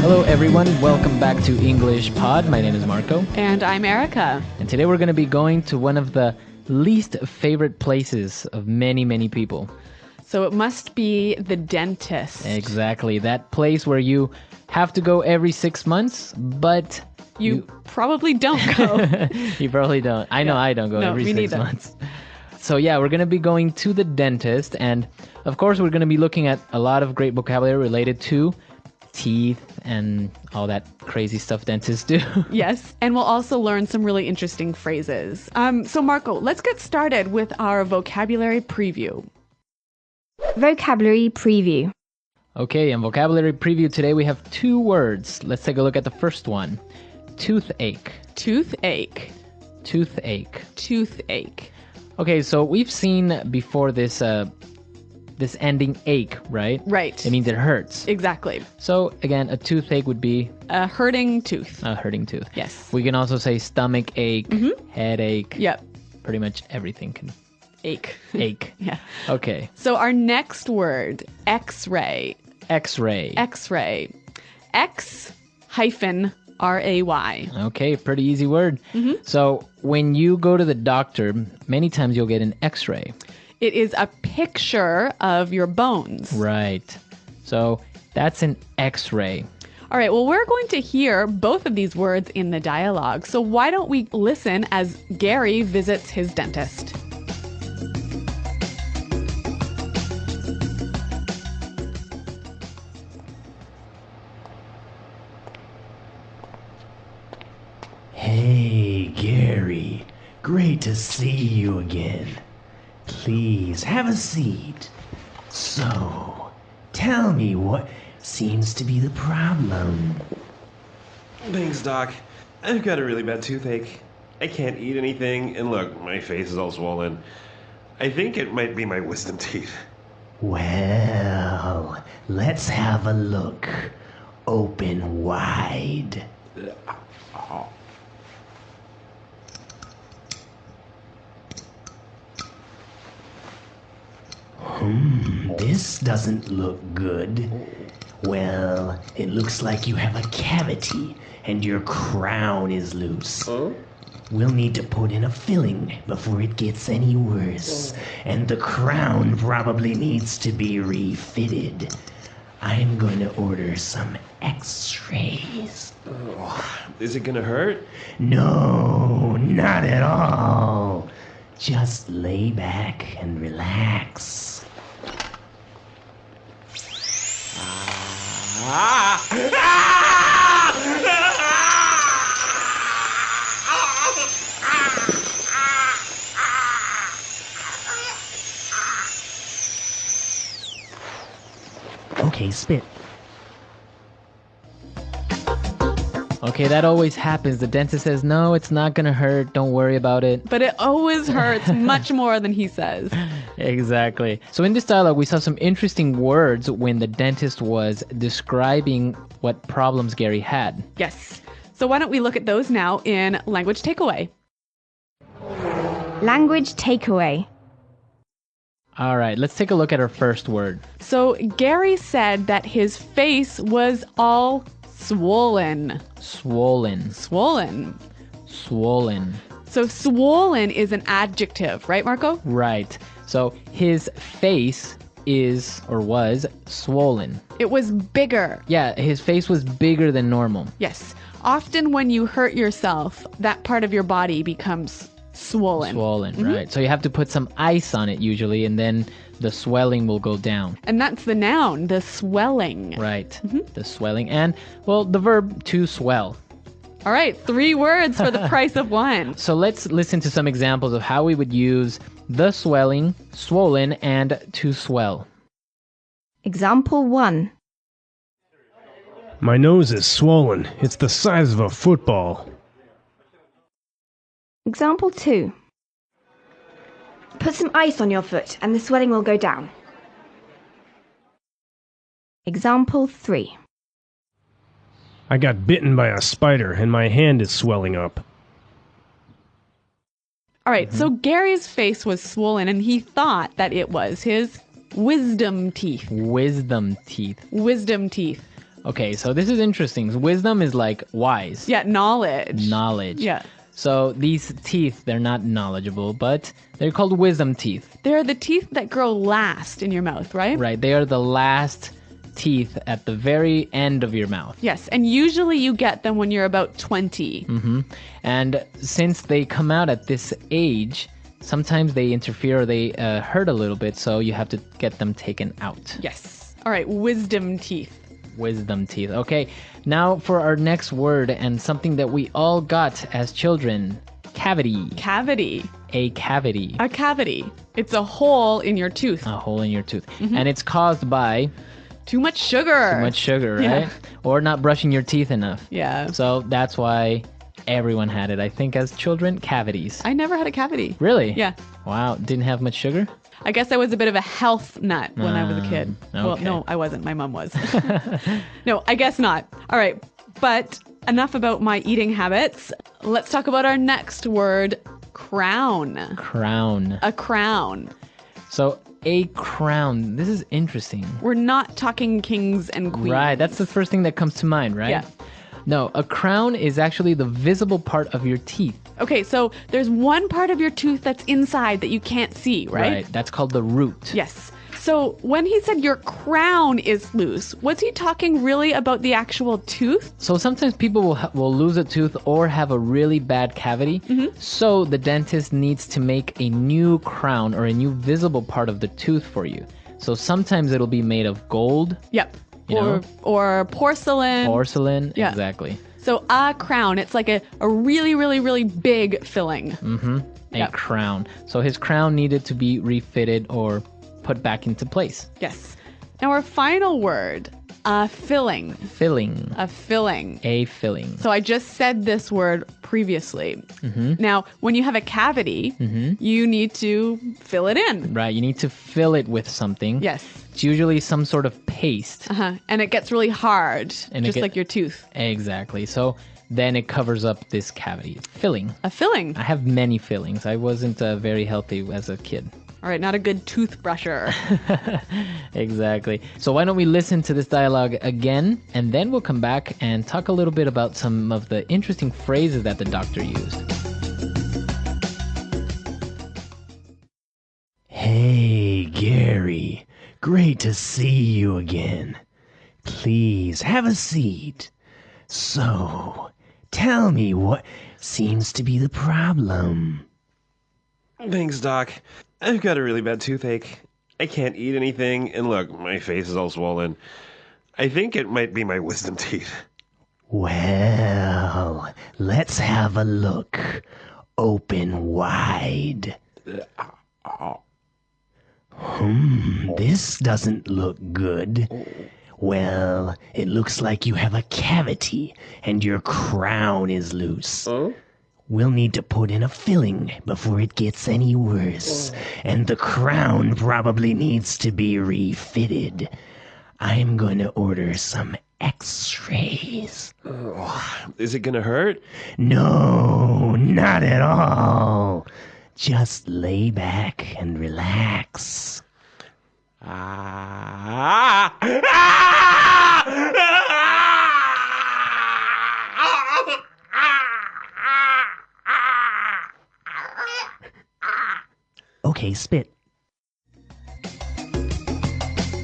Hello everyone, welcome back to EnglishPod. My name is Marco. And I'm Erica. And today we're going to be going to one of the least favorite places of many, many people. So it must be the dentist. Exactly, that place where you have to go every 6 months, but... You probably don't go. You probably don't. I know I don't go every 6 months. So yeah, we're going to be going to the dentist, and of course we're going to be looking at a lot of great vocabulary related to teeth and all that crazy stuff dentists do. Yes, and we'll also learn some really interesting phrases. So Marco, let's get started with our vocabulary preview. Vocabulary preview. Okay, in vocabulary preview today we have 2 words. Let's take a look at the first one. Toothache. Toothache. Toothache. Toothache. Okay, so we've seen before this this ending ache, right? Right. It means it hurts. Exactly. So again, a toothache would be a hurting tooth. a hurting tooth. Yes. We can also say stomach ache, headache. Yep. Pretty much everything can Ache. ache. Yeah. Okay. So our next word, X-ray. X-ray. X-ray. X-ray. Okay, pretty easy word. So when you go to the doctor, many times you'll get an X-ray. It is a picture of your bones. Right. So that's an X-ray. All right, well, we're going to hear both of these words in the dialogue. So why don't we listen as Gary visits his dentist? Hey, Gary. Great to see you again. Please, have a seat. So, tell me what seems to be the problem. Thanks, Doc. I've got a really bad toothache. I can't eat anything, and look, my face is all swollen. I think it might be my wisdom teeth. Well, let's have a look. Open wide. This doesn't look good. Well, it looks like you have a cavity and your crown is loose. We'll need to put in a filling before it gets any worse. And the crown probably needs to be refitted. I'm going to order some x-rays. Is it gonna hurt? No, not at all. Just lay back and relax. Okay, spit. Okay, that always happens. The dentist says, no, it's not going to hurt. Don't worry about it. But it always hurts much more than he says. Exactly. So in this dialogue, we saw some interesting words when the dentist was describing what problems Gary had. Yes. So why don't we look at those now in language takeaway? Language takeaway. All right, let's take a look at our first word. So Gary said that his face was all swollen. Swollen. Swollen. Swollen. So swollen is an adjective, right, Marco? Right. So his face is or was swollen. It was bigger. Yeah, his face was bigger than normal. Yes. Often when you hurt yourself, that part of your body becomes swollen. Swollen, right. So you have to put some ice on it usually, and then the swelling will go down. And that's the noun, the swelling. Right. The swelling. And, well, the verb to swell. All right, 3 words for the price of 1. So let's listen to some examples of how we would use the swelling, swollen, and to swell. Example 1. My nose is swollen. It's the size of a football. Example 2. Put some ice on your foot and the swelling will go down. Example 3. I got bitten by a spider and my hand is swelling up. All right, so Gary's face was swollen and he thought that it was his wisdom teeth. Wisdom teeth. Wisdom teeth. Okay, so this is interesting. Wisdom is like wise. Yeah, knowledge. Knowledge. Yeah. So these teeth, they're not knowledgeable, but they're called wisdom teeth. They're the teeth that grow last in your mouth, right? Right, they are the last teeth at the very end of your mouth. Yes, and usually you get them when you're about 20. And since they come out at this age, sometimes they interfere or they hurt a little bit, so you have to get them taken out. Yes. All right, wisdom teeth. Wisdom teeth. Okay, now for our next word and something that we all got as children. Cavity. Cavity. A cavity. A cavity. It's a hole in your tooth. A hole in your tooth. And it's caused by Too much sugar. too much sugar, right? Yeah. Or not brushing your teeth enough. Yeah. So that's why everyone had it. I think as children, cavities. I never had a cavity. Really? Yeah. Wow. Didn't have much sugar? I guess I was a bit of a health nut when I was a kid. Well, okay. no, I wasn't. My mom was. No, I guess not. All right. But enough about my eating habits. Let's talk about our next word, crown. Crown. A crown. So a crown. This is interesting. We're not talking kings and queens. Right. That's the first thing that comes to mind, right? Yeah. No, a crown is actually the visible part of your teeth. Okay, so there's one part of your tooth that's inside that you can't see, right? That's called the root. Yes. So when he said your crown is loose, was he talking really about the actual tooth? So sometimes people will lose a tooth or have a really bad cavity. So the dentist needs to make a new crown or a new visible part of the tooth for you. So sometimes it'll be made of gold. Yep. You know? Or porcelain. Porcelain. Yeah. Exactly. So a crown, it's like a really, really, really big filling. A crown. So his crown needed to be refitted or put back into place. Yes. Now our final word, filling. Filling. A filling. A filling. So I just said this word previously. Now, when you have a cavity, you need to fill it in. Right. You need to fill it with something. Yes. It's usually some sort of paste. And it gets really hard, And just like your tooth. Exactly. So then it covers up this cavity. Filling. A filling. I have many fillings. I wasn't very healthy as a kid. All right, not a good toothbrusher. Exactly. So why don't we listen to this dialogue again, and then we'll come back and talk a little bit about some of the interesting phrases that the doctor used. Hey, Gary. Great to see you again. Please, have a seat. So, tell me what seems to be the problem. Thanks, Doc. I've got a really bad toothache. I can't eat anything, and look, my face is all swollen. I think it might be my wisdom teeth. Well, let's have a look. Open wide. This doesn't look good. Well, it looks like you have a cavity and your crown is loose. We'll need to put in a filling before it gets any worse. And the crown probably needs to be refitted. I'm going to order some x-rays. Is it gonna hurt? No, not at all. Just lay back and relax. Okay, spit.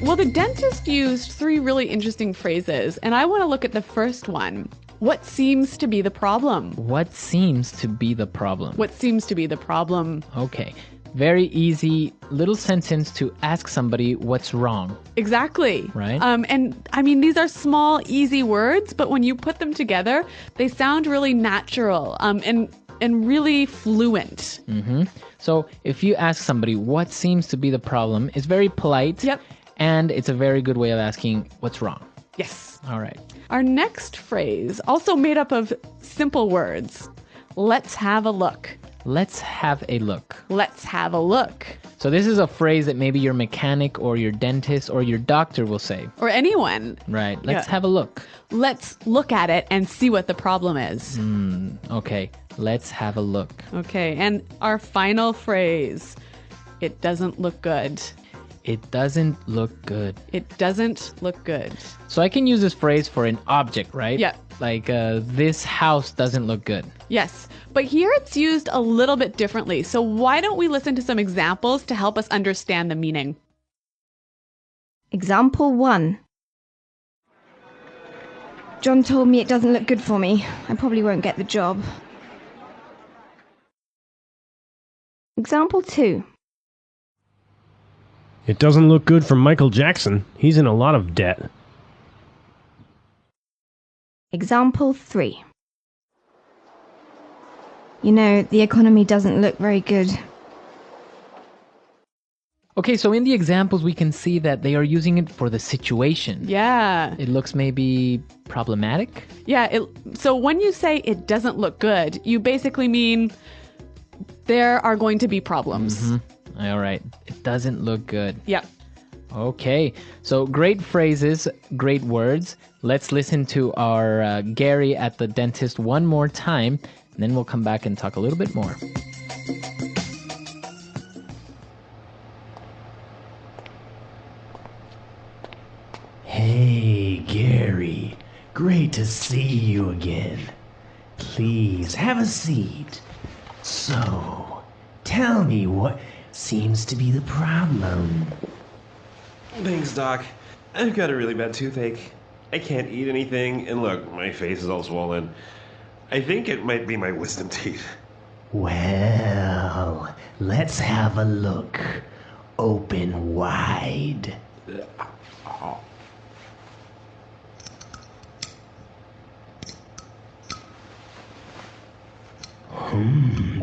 Well, the dentist used 3 really interesting phrases, and I want to look at the first one. What seems to be the problem? What seems to be the problem? What seems to be the problem? Okay. Very easy little sentence to ask somebody what's wrong. Exactly. Right. And I mean, these are small, easy words, but when you put them together, they sound really natural and really fluent. So if you ask somebody what seems to be the problem, it's very polite. Yep. And it's a very good way of asking what's wrong. Yes. All right. Our next phrase, also made up of simple words. Let's have a look. Let's have a look. Let's have a look. So this is a phrase that maybe your mechanic or your dentist or your doctor will say. Or anyone. Right. Let's Yeah. have a look. Let's look at it and see what the problem is. Okay. Let's have a look. Okay, and our final phrase. It doesn't look good. It doesn't look good. It doesn't look good. So I can use this phrase for an object, right? Yeah. Like, this house doesn't look good. Yes, but here it's used a little bit differently. So why don't we listen to some examples to help us understand the meaning? Example 1. John told me it doesn't look good for me. I probably won't get the job. Example 2. It doesn't look good for Michael Jackson. He's in a lot of debt. Example 3. You know, the economy doesn't look very good. Okay, so in the examples, we can see that they are using it for the situation. Yeah. It looks maybe problematic. Yeah. So when you say it doesn't look good, you basically mean there are going to be problems. Mm-hmm. All right. It doesn't look good. Yeah. Okay. So great phrases, great words. Let's listen to our Gary at the dentist one more time, and then we'll come back and talk a little bit more. Hey, Gary. Great to see you again. Please, have a seat. So, tell me what seems to be the problem. Thanks, Doc. I've got a really bad toothache. I can't eat anything, and look, my face is all swollen. I think it might be my wisdom teeth. Well, let's have a look. Open wide.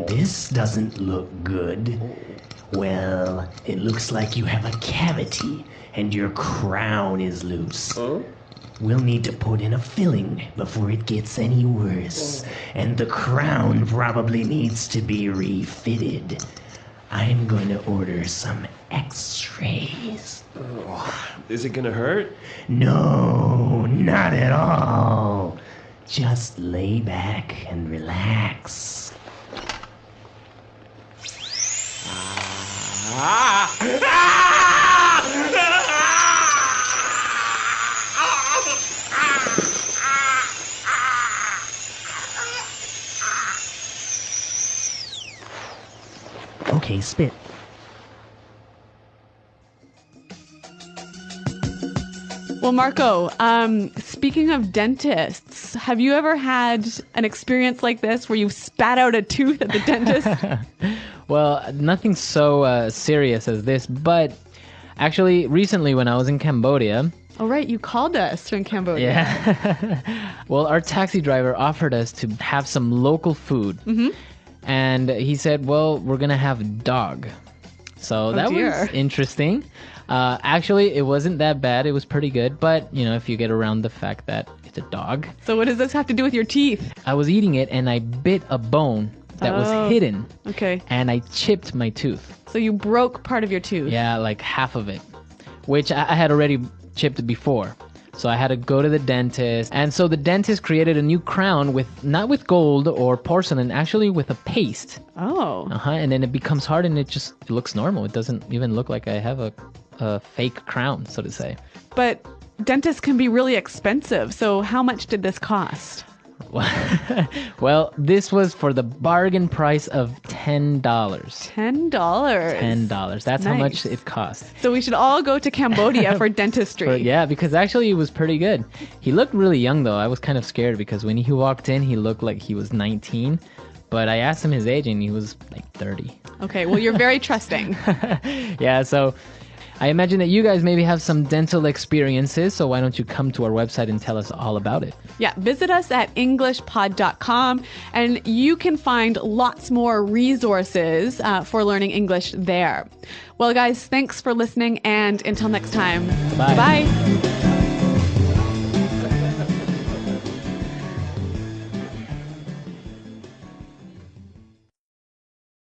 This doesn't look good. Well, it looks like you have a cavity and your crown is loose. We'll need to put in a filling before it gets any worse. And the crown probably needs to be refitted. I'm going to order some x-rays. Is it gonna hurt? No, not at all. Just lay back and relax. Okay, spit. Well, Marco, speaking of dentists, have you ever had an experience like this where you spat out a tooth at the dentist? Well, nothing so serious as this, but actually, recently when I was in Cambodia... Oh, right. You called us from Cambodia. Yeah. Well, our taxi driver offered us to have some local food. Mm-hmm. And he said, well, we're going to have dog. So that was interesting. Actually, it wasn't that bad. It was pretty good. But, you know, if you get around the fact that it's a dog. So what does this have to do with your teeth? I was eating it and I bit a bone that was hidden. Okay. And I chipped my tooth. So you broke part of your tooth? Yeah, like half of it, which I had already chipped before. So I had to go to the dentist. And so the dentist created a new crown not with gold or porcelain, actually with a paste. Oh. And then it becomes hard and it looks normal. It doesn't even look like I have a fake crown, so to say. But dentists can be really expensive. So how much did this cost? Well, this was for the bargain price of $10. $10? $10. That's how much it cost. So we should all go to Cambodia for dentistry. Yeah, because actually it was pretty good. He looked really young, though. I was kind of scared because when he walked in, he looked like he was 19. But I asked him his age, and he was like 30. Okay, well, you're very trusting. Yeah, so I imagine that you guys maybe have some dental experiences, so why don't you come to our website and tell us all about it? Yeah, visit us at EnglishPod.com, and you can find lots more resources for learning English there. Well, guys, thanks for listening, and until next time, Bye. Bye.